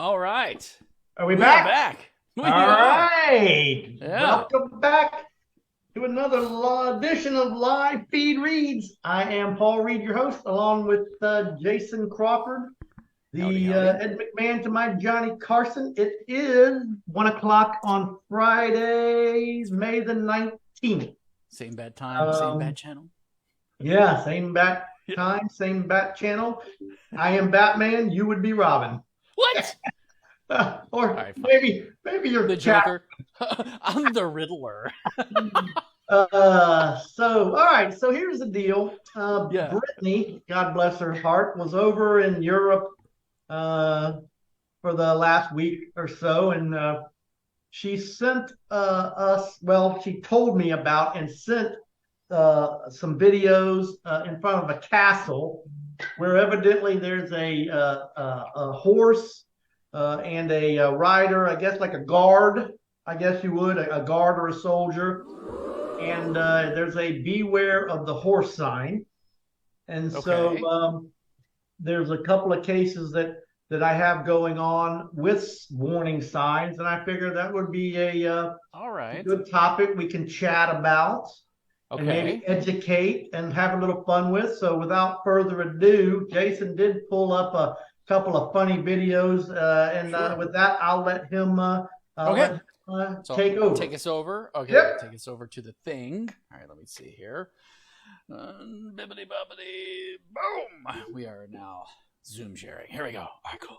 All right. Are we We back? are back. We All are. right. Yeah. Welcome back to another edition of Live Feed Reads. I am Paul Reed, your host, along with Jason Crawford, Howdy, the howdy. Ed McMahon to my Johnny Carson. It is 1 o'clock on Friday, May the 19th. Same bad time, same bad channel. Yeah, same bat time, same bat channel. I am Batman. You would be Robin. What? Or right, fine. maybe you're The Cat. Joker. I'm the Riddler. All right. So here's the deal. Yeah. Brittany, God bless her heart, was over in Europe for the last week or so, and she sent us. Well, she told me about and sent some videos in front of a castle where evidently there's a horse and a rider, I guess like a guard, I guess you would, a guard or a soldier. And there's a beware of the horse sign. And Okay. so there's a couple of cases that I have going on with warning signs. And I figure that would be a All right. good topic we can chat about. And maybe Okay. educate and have a little fun with. So without further ado, Jason did pull up a couple of funny videos. And Sure. with that, I'll let him Okay. So take over. Take us over. Okay. Yep. Take us over to the thing. All right. Let me see here. Bibbidi bobbidi boom. We are now Zoom sharing. Here we go. All right. Cool.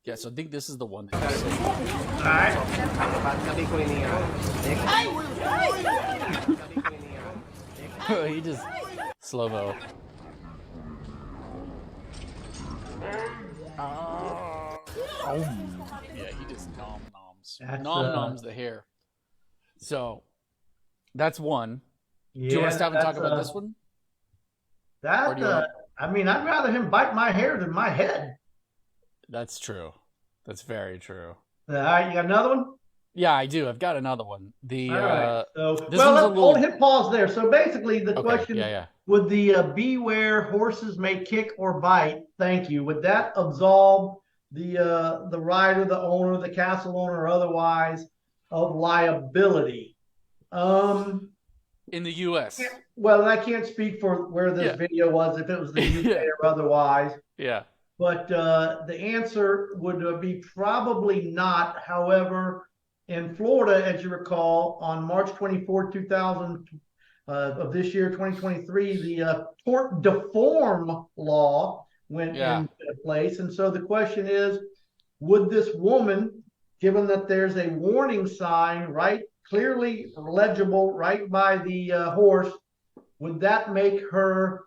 Yeah. So I think this is the one that you said. All right. He just slow-mo. Yeah, he just noms the hair. So that's one. Yeah, Do you want to stop and talk about this one? Or do you wanna- I mean, I'd rather him bite my hair than my head. That's true. That's very true. All right, you got another one? Yeah, I do. I've got another one. The All right. So, this well, one's a let's little- hit pause there. So basically, the okay, question yeah. would the beware horses may kick or bite? Thank you. Would that absolve the rider, the owner, the castle owner, or otherwise of liability? In the U.S. Well, I can't speak for where this video was, if it was the UK Yeah. or otherwise. Yeah. But the answer would be probably not. However, in Florida, as you recall, on March 24, 2000 of this year, 2023, the tort deform law went into place. And so the question is, would this woman, given that there's a warning sign right, clearly legible right by the horse, would that make her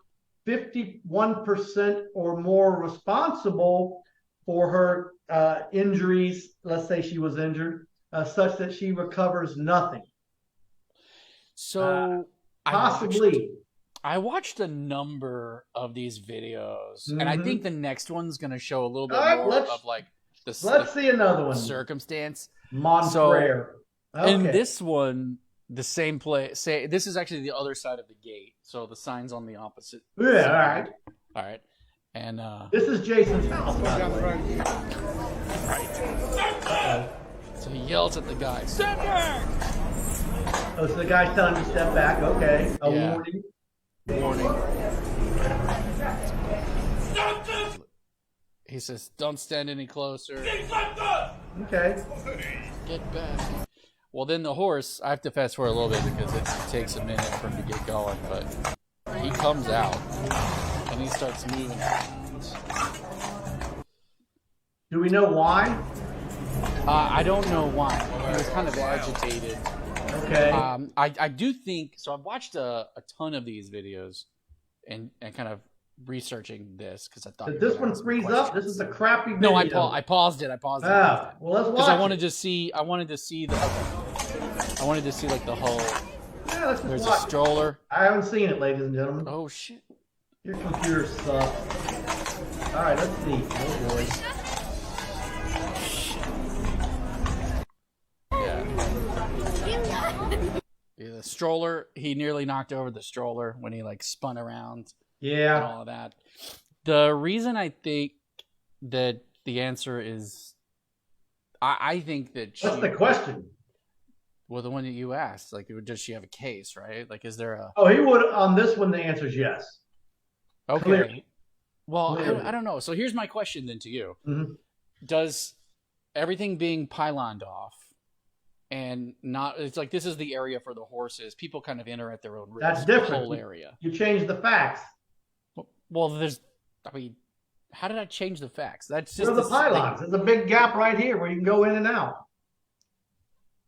51% or more responsible for her injuries? Let's say she was injured, such that she recovers nothing. So possibly. I watched a number of these videos, and I think the next one's going to show a little bit more of like the let's see another one. Circumstance. Monfrere. Okay. And this one, the same place. Say this is actually the other side of the gate, so the sign's on the opposite. Yeah. Side. All right. And this is Jason's house. Right. So he yells at the guy, "Step back!" Oh, so the guy's telling you to step back. Okay. A warning. Warning. He says, "Don't stand any closer." Okay. Get back. Well, then the horse, I have to fast forward a little bit because it takes a minute for him to get going, but he comes out and he starts moving around. Do we know why? I don't know why. He was kind of agitated. Okay. I do think, so I've watched a ton of these videos and kind of researching this because I thought Did this one freeze up? This is a crappy video. No, I paused it. Well, let's watch. Because I wanted to see like the whole. Yeah, let's There's watch. a stroller. I haven't seen it, ladies and gentlemen. Oh shit! Your computer sucks. All right, let's see. Oh boy. Yeah, the stroller. He nearly knocked over the stroller when he like spun around. Yeah. And all of that. The reason I think that The answer is, I think that What's the question? Well, the one that you asked, like, does she have a case, right? Like, is there a? Oh, he would on this one. The answer is yes. Okay. Clearly. Well, Clearly. I don't know. So here's my question then to you: Mm-hmm. Does everything being pyloned off and not? It's like this is the area for the horses. People kind of enter at their own risk. That's different. The whole area. You change the facts. Well, there's. I mean, how did I change the facts? That's just Where are the pylons? There's a big gap right here where you can go in and out.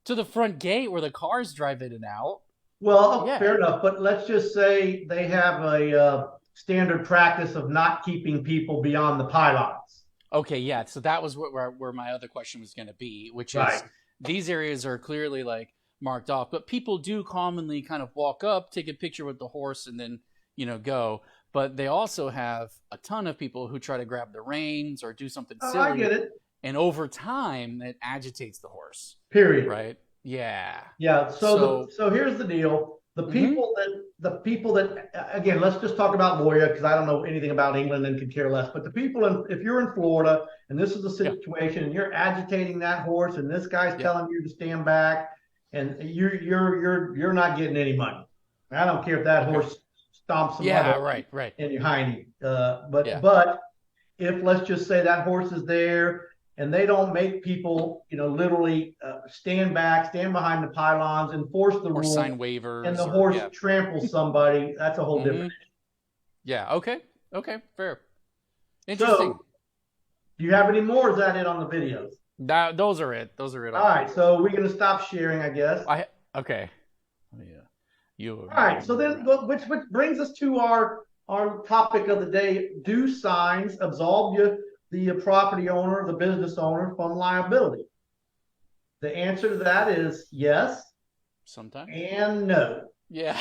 To the front gate where the cars drive in and out. Well, yeah. Fair enough. But let's just say they have a standard practice of not keeping people beyond the pylons. Okay, yeah. So that was where my other question was going to be, which is these areas are clearly like marked off, but people do commonly kind of walk up, take a picture with the horse, and then go. But they also have a ton of people who try to grab the reins or do something silly. I get it. And over time, it agitates the horse. Period. Right? Yeah. Yeah. So here's the deal. The people that again, let's just talk about Moya because I don't know anything about England and could care less. But the people if you're in Florida and this is the situation and you're agitating that horse and this guy's telling you to stand back and you're not getting any money. I don't care if that horse stomps some right in your hiney. But if let's just say that horse is there and they don't make people, literally stand behind the pylons, enforce the rules, sign waivers, and the horse tramples somebody, that's a whole different issue. Yeah. Okay. Fair. Interesting. So, do you have any more? Or is that it on the videos? Those are it. All right. So we're gonna stop sharing, I guess. Okay. Yeah. All right. So then, which brings us to our topic of the day: do signs absolve the property owner, the business owner, from liability? The answer to that is yes. Sometimes. And no. Yeah.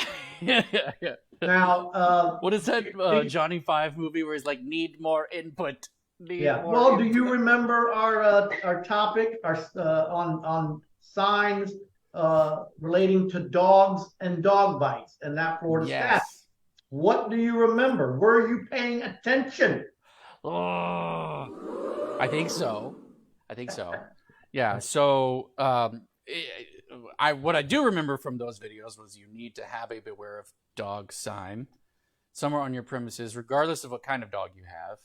Now, what is that Johnny Five movie where he's like, need more input? Do you remember our topic on signs relating to dogs and dog bites and that Florida statute? What do you remember? Were you paying attention? I think so. Yeah. So, what I do remember from those videos was you need to have a beware of dog sign somewhere on your premises, regardless of what kind of dog you have.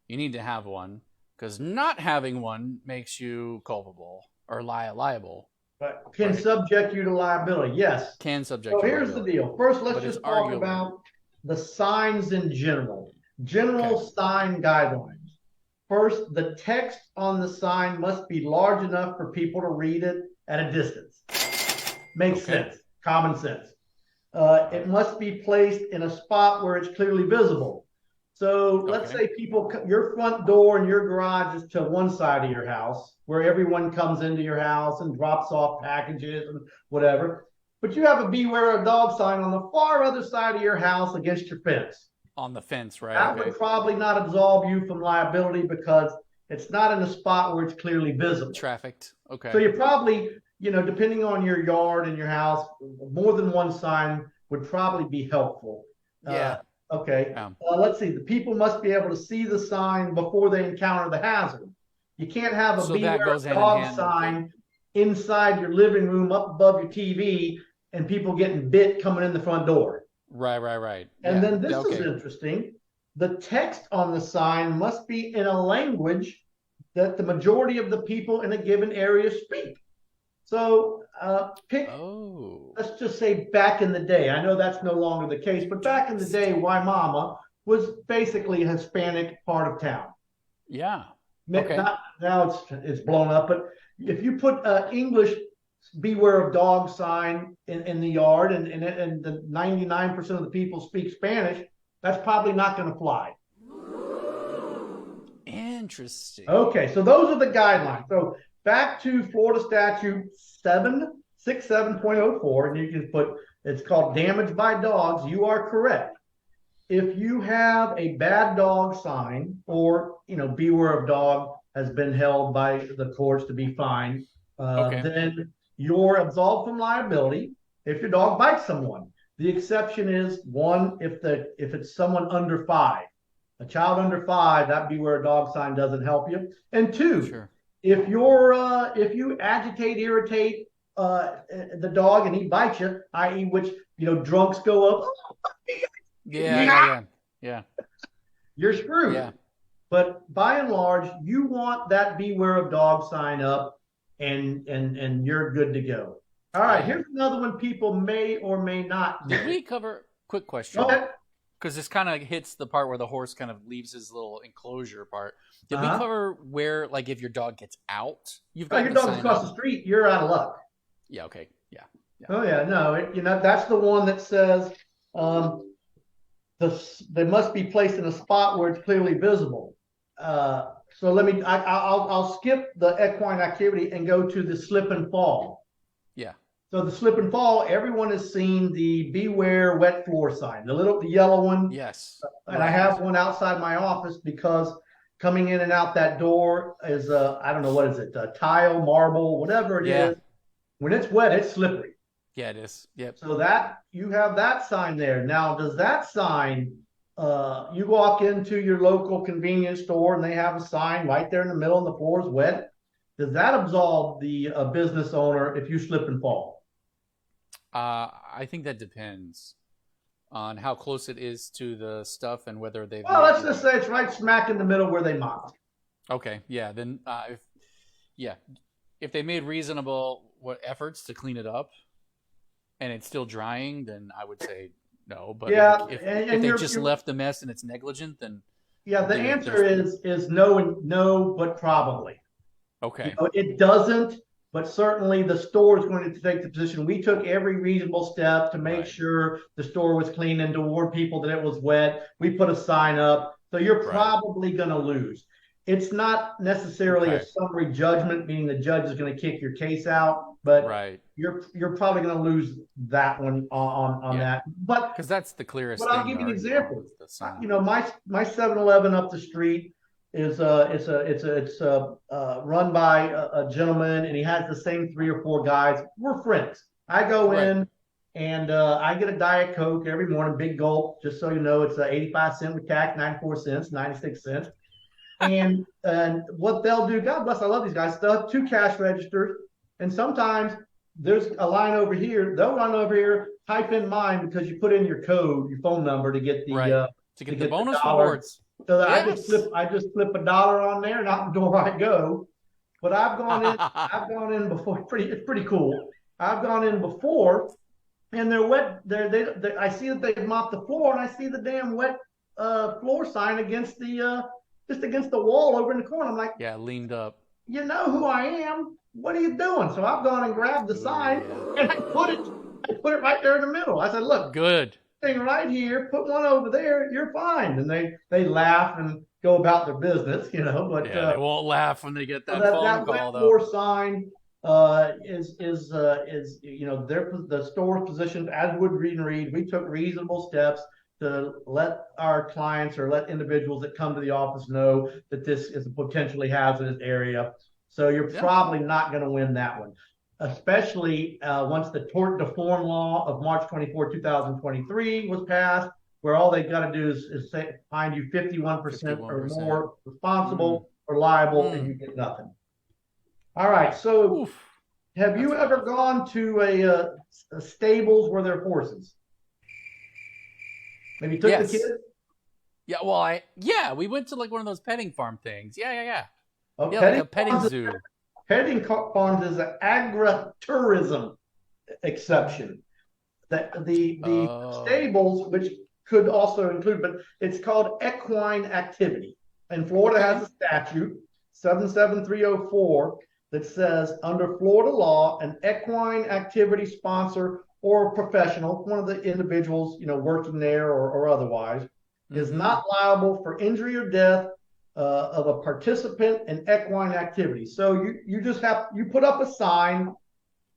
You need to have one because not having one makes you culpable or liable. But can subject you to liability. Yes. Can subject you to liability. So here's the deal. First, let's just talk about the signs in general. Sign guidelines. First, the text on the sign must be large enough for people to read it at a distance. Makes sense. Common sense. It must be placed in a spot where it's clearly visible. So let's say your front door and your garage is to one side of your house where everyone comes into your house and drops off packages and whatever. But you have a beware of dog sign on the far other side of your house against your fence. On the fence, right? That would probably not absolve you from liability because it's not in a spot where it's clearly visible. Trafficked. Okay. So you probably, depending on your yard and your house, more than one sign would probably be helpful. Yeah. Let's see. The people must be able to see the sign before they encounter the hazard. You can't have a beware of dog sign inside your living room up above your TV and people getting bit coming in the front door. Right. And then this is interesting. The text on the sign must be in a language that the majority of the people in a given area speak. So let's just say back in the day, I know that's no longer the case, but back in the day, Waimama was basically a Hispanic part of town. Yeah. Now it's blown up, but if you put English beware of dog sign in the yard and the 99% of the people speak Spanish, that's probably not going to fly. Interesting. Okay, so those are the guidelines. So back to Florida Statute 767.04, and you can put, it's called damage by dogs. You are correct. If you have a bad dog sign or, beware of dog has been held by the courts to be fined, then you're absolved from liability if your dog bites someone. The exception is one if it's someone under 5. A child under 5, that'd be where a dog sign doesn't help you. And 2, Sure. if you agitate, irritate the dog and he bites you, i.e., which drunks go up, Yeah. you're screwed. Yeah. But by and large, you want that beware of dog sign up, and you're good to go. All right, here's another one people may or may not do. Did we cover? Quick question. Okay. Because this kind of hits the part where the horse kind of leaves his little enclosure part. Did we cover where, like, if your dog gets out, you've got your dog's across the street, you're out of luck. Yeah. Okay. Yeah. Oh yeah, no, that's the one that says they must be placed in a spot where it's clearly visible. So I'll skip the equine activity and go to the slip and fall. Yeah. So the slip and fall, everyone has seen the beware wet floor sign, the yellow one. Yes. And I have one outside my office because coming in and out that door is I don't know, what is it, tile, marble, whatever it is. When it's wet, it's slippery. Yeah, it is. Yep. So that you have that sign there. Now, does that sign, you walk into your local convenience store and they have a sign right there in the middle and the floor is wet. Does that absolve the business owner if you slip and fall? I think that depends on how close it is to the stuff and whether they've. Well, let's just say it's right smack in the middle where they mocked. Okay. Yeah. Then, if they made reasonable efforts to clean it up, and it's still drying, then I would say no. But if they just left the mess and it's negligent, then the answer is no, but probably. Okay. It doesn't, but certainly the store is going to take the position. We took every reasonable step to make sure the store was clean and to warn people that it was wet. We put a sign up, so you're probably going to lose. It's not necessarily a summary judgment, meaning the judge is going to kick your case out, but you're probably going to lose that one on that. But because that's the clearest. But I'll give you an example. My 7-Eleven up the street is run by a gentleman, and he has the same 3 or 4 guys. We're friends. I go in and I get a Diet Coke every morning, big gulp. Just so you know, it's 85 cents with tax, 94 cents, 96 cents. And what they'll do, God bless, I love these guys, they'll have 2 cash registers, and sometimes there's a line over here, they'll run over here, type in mine because you put in your code, your phone number to get the the bonus rewards. So I just flip $1 on there, and out the door I go. But I've gone in before. It's pretty cool. I've gone in before, and they're wet. I see that they've mopped the floor, and I see the damn wet floor sign against the wall over in the corner. I'm like, leaned up. You know who I am? What are you doing? So I've gone and grabbed the sign and I put it right there in the middle. I said, look, good thing right here. Put one over there. You're fine. And they laugh and go about their business, But they won't laugh when they get that phone call. That floor sign is the store's position as would read. We took reasonable steps to let our clients or let individuals that come to the office know that this is a potentially hazardous area. So you're probably not going to win that one, especially once the tort reform law of March 24, 2023 was passed, where all they've got to do is find you 51% or more responsible or liable, and you get nothing. All right. So have you ever gone to a stables where there are horses? Maybe took the kids? Yeah, well, we went to like one of those petting farm things. Yeah. Okay. Like a petting zoo. Petting farms is an agritourism exception. That the stables, which could also include, but it's called equine activity. And Florida has a statute, 77304, that says under Florida law, an equine activity sponsor or a professional, one of the individuals, working there or otherwise, is not liable for injury or death of a participant in equine activity. So you put up a sign,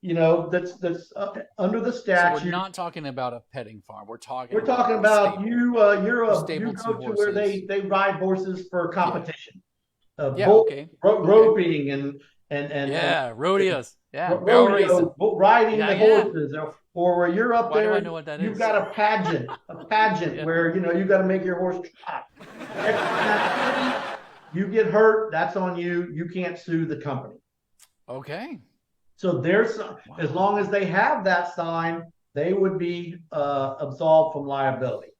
that's under the statute. So we're not talking about a petting farm. We're talking about you go to where they ride horses for competition. Roping and rodeos. Yeah, barrel racing. rodeo, riding Yeah, the yeah. horses, or where you're up Why do there, I know what that you've is? got a pageant Yeah. where you got to make your horse trot. You get hurt, that's on you. You can't sue the company. Okay. So as long as they have that sign, they would be absolved from liability.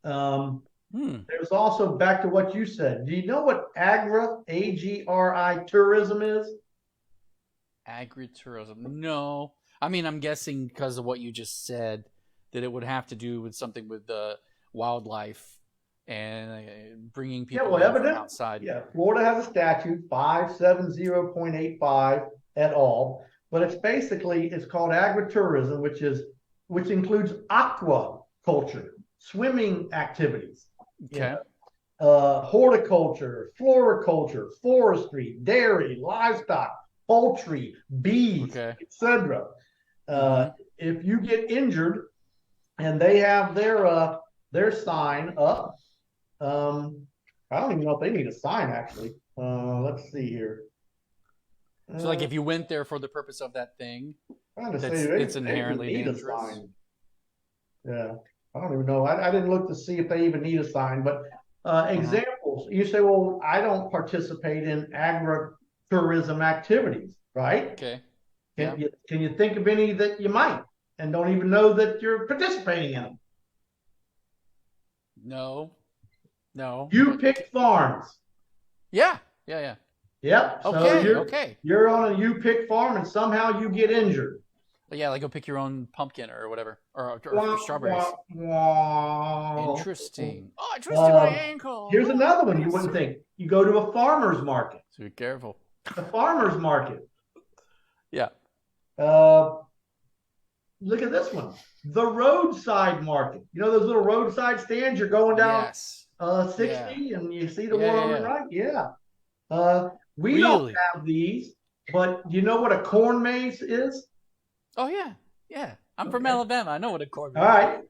There's also, back to what you said. Do you know what agri tourism is? Agritourism. No. I mean, I'm guessing because of what you just said that it would have to do with something with the wildlife and bringing people in from outside. Yeah, Florida has a statute 570.85 et al. But it's called agritourism, which includes aquaculture, swimming activities. Okay. Horticulture, floriculture, forestry, dairy, livestock, poultry, bees, etc. If you get injured and they have their sign up, I don't even know if they need a sign actually. Let's see here. So, like, if you went there for the purpose of that thing, it's inherently dangerous. Yeah, I don't even know. I didn't look to see if they even need a sign. But examples, you say, well, I don't participate in agritourism activities, right? Okay. Can you think of any that you might and don't even know that you're participating in them? No. You pick farms. Yeah. Yep. So you're on a you pick farm and somehow you get injured. Yeah, like go pick your own pumpkin or whatever, or strawberries. Interesting. Oh, I twisted my ankle. Here's another one you wouldn't think. You go to a farmer's market. So be careful. The farmer's market. Yeah. Look at this one. The roadside market. You know those little roadside stands? You're going down 60 and you see the one on the right? Yeah. We don't have these, but you know what a corn maze is? Oh yeah. I'm from Alabama. I know what a corn maze is. All right.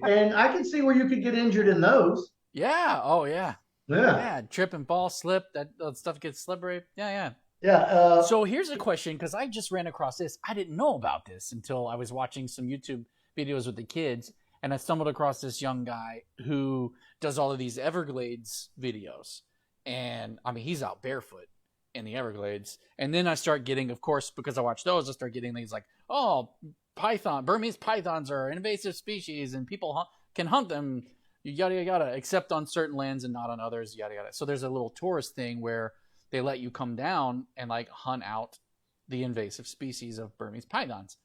And I can see where you could get injured in those. Yeah. Oh yeah. Yeah. Trip and fall, slip. That stuff gets slippery. Yeah. So here's a question, because I just ran across this. I didn't know about this until I was watching some YouTube videos with the kids, and I stumbled across this young guy who does all of these Everglades videos. And I mean, he's out barefoot in the Everglades. And then I start getting, of course, because I watch those, I start getting things like, Burmese pythons are an invasive species and people can hunt them, yada, except on certain lands and not on others, yada. So there's a little tourist thing where they let you come down and like hunt out the invasive species of Burmese pythons.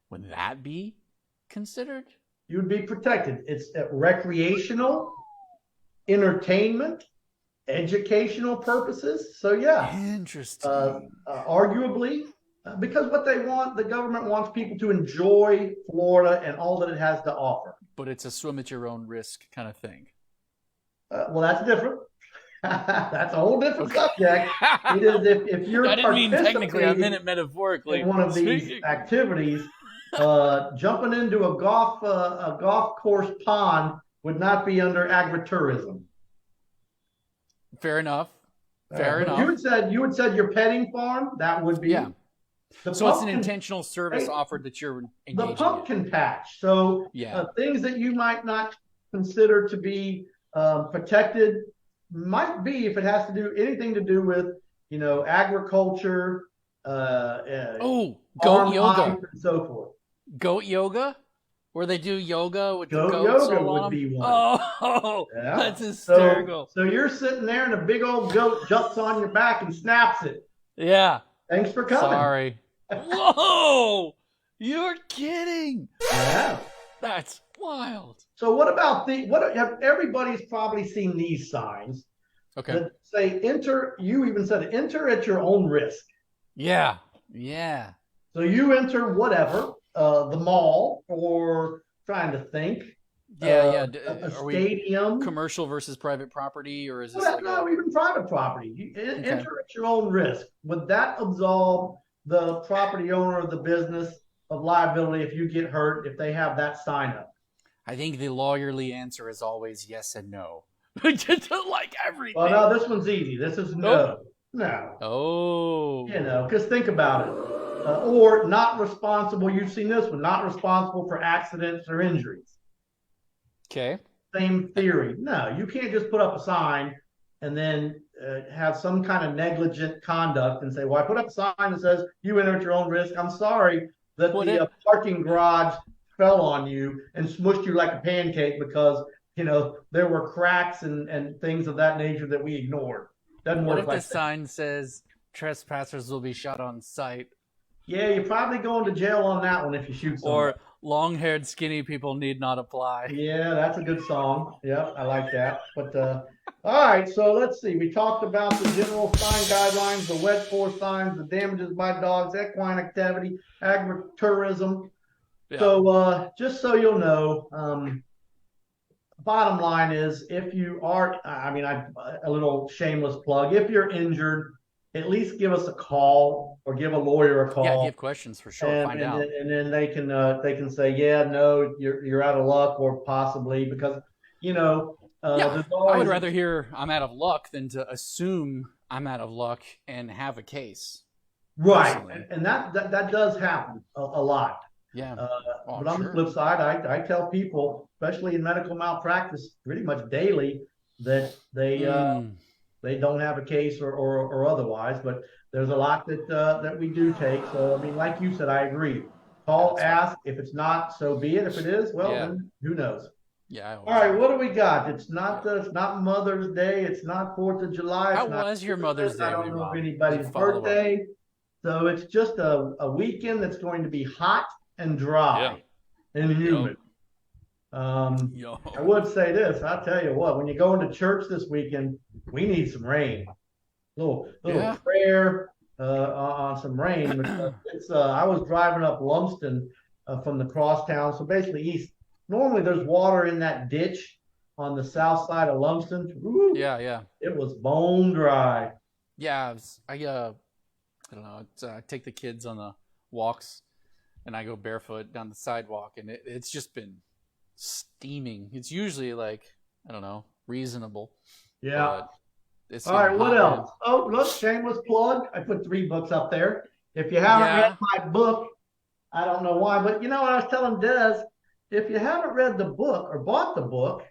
Would that be considered? You would be protected. It's recreational, entertainment, educational purposes. So yeah, interesting. Arguably, because what they want, the government wants people to enjoy Florida and all that it has to offer. But it's a swim at your own risk kind of thing. Well, that's different. That's a whole different subject. It is if you're I didn't mean technically, I meant it metaphorically. In one of these activities, jumping into a golf course pond would not be under agritourism. Fair enough. You had said your petting farm, that would be. Yeah. So it's an intentional service offered that you're engaging the pumpkin patch. So things that you might not consider to be protected might be, if it has to do anything to do with, agriculture, goat yoga and so forth. Goat yoga, where they do yoga with goat the goats. Yoga would be one. Oh, yeah. That's hysterical. So you're sitting there and a big old goat jumps on your back and snaps it. Yeah. Thanks for coming. Sorry. Whoa! You're kidding. Yeah. That's wild. So what about everybody's probably seen these signs. Okay. That say you even said enter at your own risk. Yeah. So you enter whatever, the mall, or trying to think. A stadium. Commercial versus private property, or is this even private property? Enter at your own risk. Would that absolve the property owner of the business of liability if you get hurt, if they have that sign up? I think the lawyerly answer is always yes and no. Just like everything. Well, no, this one's easy. This is no. No. Oh. Because think about it. Or not responsible. You've seen this one, not responsible for accidents or injuries. Okay. Same theory. No, you can't just put up a sign and then have some kind of negligent conduct and say, well, I put up a sign that says you enter at your own risk. I'm sorry that What the if parking garage fell on you and smushed you like a pancake because, there were cracks and things of that nature that we ignored. Doesn't what work if like the that. sign says trespassers will be shot on sight, Yeah, you're probably going to jail on that one if you shoot somebody. or long-haired skinny people need not apply? Yeah, that's a good song. Yep, I like that. But all right, so let's see. We talked about the general sign guidelines, the wet force signs, the damages by dogs, equine activity, agritourism. Yeah. So just so you'll know, bottom line is if you are, a little shameless plug, if you're injured, at least give us a call or give a lawyer a Yeah, if you call. have questions, for sure, And, find and, out. then, and then they can say, yeah, no, you're out of luck, or possibly because Yeah, there's I would always rather hear I'm out of luck than to assume I'm out of luck and have a case. right, Personally. and that does happen a lot. Yeah. But on the flip side, I tell people, especially in medical malpractice, pretty much daily, that they don't have a case or otherwise. But there's a lot that we do take. So I mean, like you said, I agree. Call, ask. If it's not, so be it. If it is, well, then who knows? Yeah. All right, what do we got? It's not Mother's Day. It's not 4th of July. How it's not was your Mother's Day? I don't know Rob? of anybody's birthday. So it's just a weekend that's going to be hot and dry and humid. I would say this. I'll tell you what. When you go into church this weekend, we need some rain. Little prayer on some rain. Because it's I was driving up Lumsden from the crosstown, so basically east. Normally, there's water in that ditch on the south side of Lumsden. Woo, Yeah. It was bone dry. Yeah, I don't know. I take the kids on the walks, and I go barefoot down the sidewalk, and it's just been steaming. It's usually like, I don't know, reasonable. Yeah. All right, what else? Oh, look, shameless plug. I put 3 books up there. If you haven't read my book, I don't know why, but what I was telling Des, if you haven't read the book or bought the book,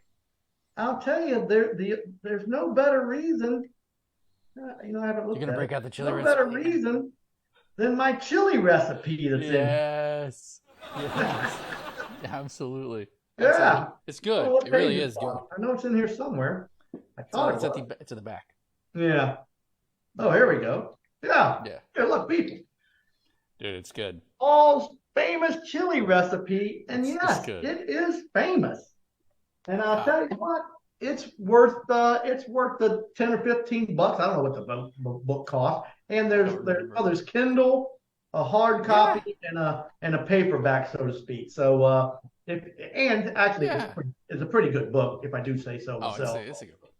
I'll tell you, there's no better reason. I haven't looked You're gonna break out the chili no recipe. better reason than my chili recipe that's in. Yes. Absolutely. Yeah. It's good. Well, it really is good. I know it's in here somewhere. I thought it's at the back. Yeah. Oh, here we go. Yeah. Here, look, people. Dude, it's good. Paul's famous chili recipe, and it's good. It is famous. And I'll tell you what, it's worth the 10 or 15 bucks. I don't know what the book costs. And there's Kindle, a hard copy, and a paperback, so to speak. So it's a pretty good book, if I do say so myself. It's a good book.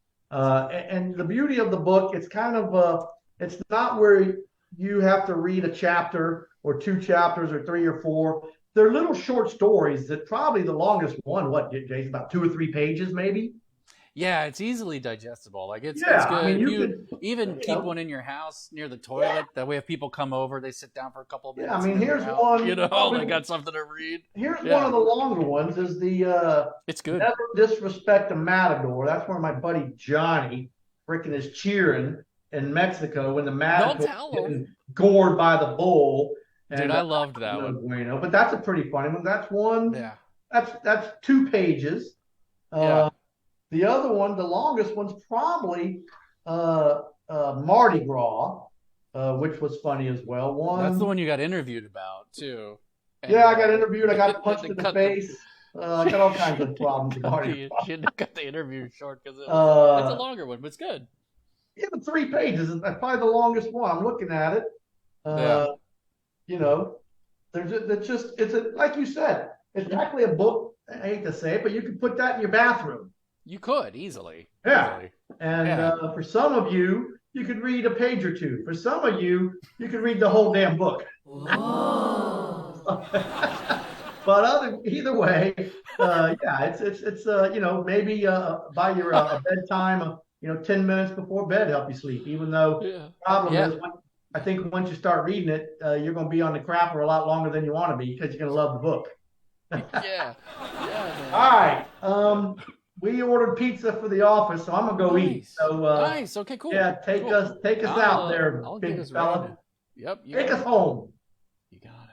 And the beauty of the book, it's kind of it's not where you have to read a chapter or 2 chapters or 3 or 4. They're little short stories that probably the longest one, Jason, about 2 or 3 pages, maybe. Yeah, it's easily digestible. Like it's good. I mean, you even keep one in your house near the toilet. That way, if people come over, they sit down for a couple of minutes. Yeah, I mean, here's one. They got something to read. Here's one of the longer ones. Is the it's good. Never disrespect a matador. That's where my buddy Johnny freaking is cheering in Mexico when the matador getting gored by the bull. Dude, I loved that one. Bueno. But that's a pretty funny one. That's one. Yeah. That's 2 pages. The other one, the longest one's probably Mardi Gras, which was funny as well. That's the one you got interviewed about too. And I got interviewed. I got punched in the face. I got all kinds of problems with Mardi Gras. You got the interview short because it's a longer one, but it's good. Yeah, but 3 pages is probably the longest one. I'm looking at it. Like you said, it's actually a book. I hate to say it, but you could put that in your bathroom. You could easily. And for some of you, you could read a page or 2. For some of you, you could read the whole damn book. But either way, it's maybe by your bedtime, 10 minutes before bed help you sleep. Even though the problem is, I think once you start reading it, you're going to be on the crapper a lot longer than you want to be because you're going to love the book. Yeah. All right. We ordered pizza for the office, so I'm gonna go eat. So nice. Okay, cool. Yeah, take us out there, I'll big get us fella. ready. Yep. Take us home. You got it.